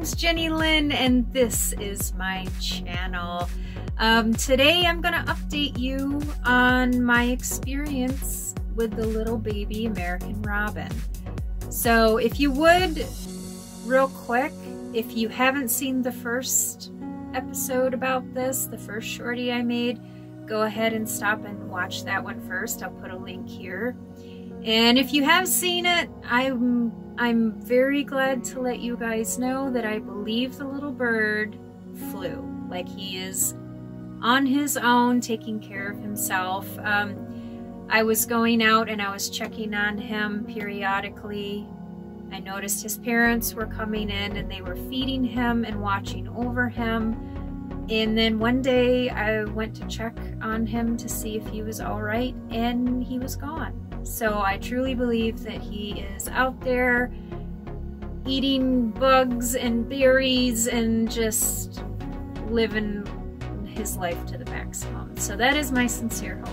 name's Jenny Lynn and this is my channel. Today I'm gonna update you on my experience with the little baby American robin. So if you would, real quick, if you haven't seen the first episode about this, the first shorty I made, go ahead and stop and watch that one first. I'll put a link here. And if you have seen it, I'm very glad to let you guys know that I believe the little bird flew. Like, he is on his own, taking care of himself. I was going out and I was checking on him periodically. I noticed his parents were coming in and they were feeding him and watching over him. And then one day I went to check on him to see if he was all right, and he was gone. So I truly believe that he is out there eating bugs and berries and just living his life to the maximum. So that is my sincere hope.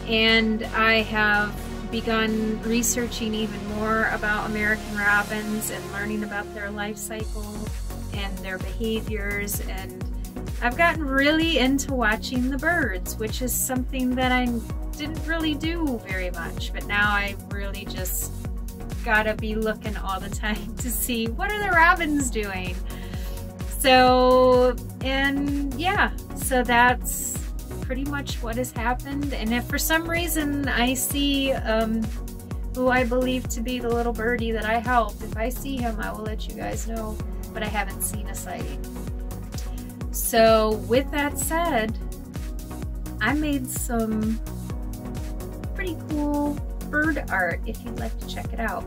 And I have begun researching even more about American robins and learning about their life cycle and their behaviors, and I've gotten really into watching the birds, which is something that I didn't really do very much, but now I really just gotta be looking all the time to see what are the robins doing. So, and yeah, so that's pretty much what has happened. And if for some reason I see who I believe to be the little birdie that I helped, if I see him, I will let you guys know, but I haven't seen a sighting. So with that said, I made some pretty cool bird art if you'd like to check it out.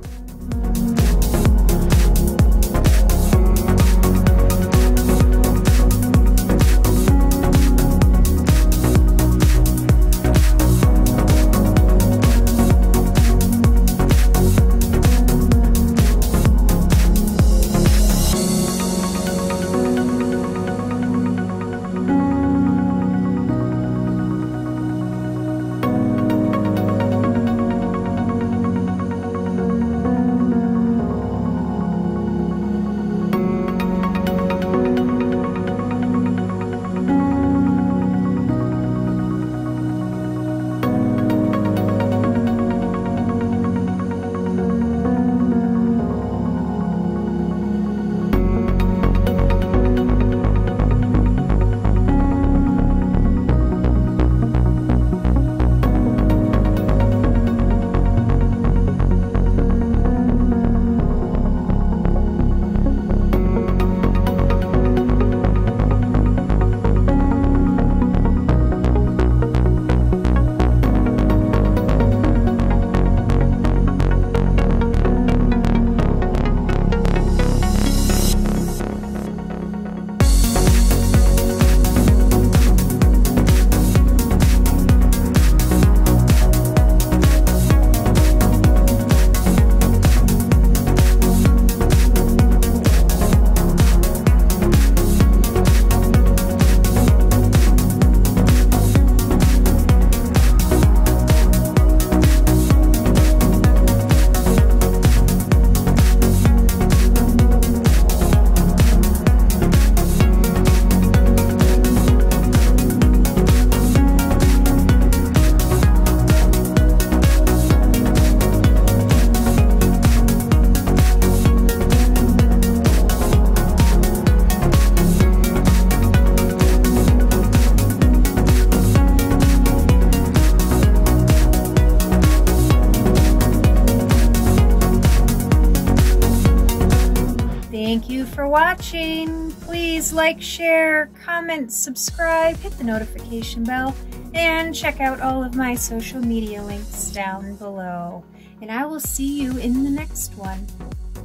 Thank you for watching. Please like, share, comment, subscribe, hit the notification bell, and check out all of my social media links down below. And I will see you in the next one.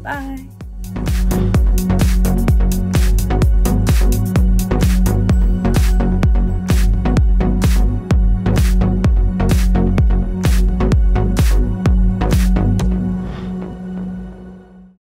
Bye.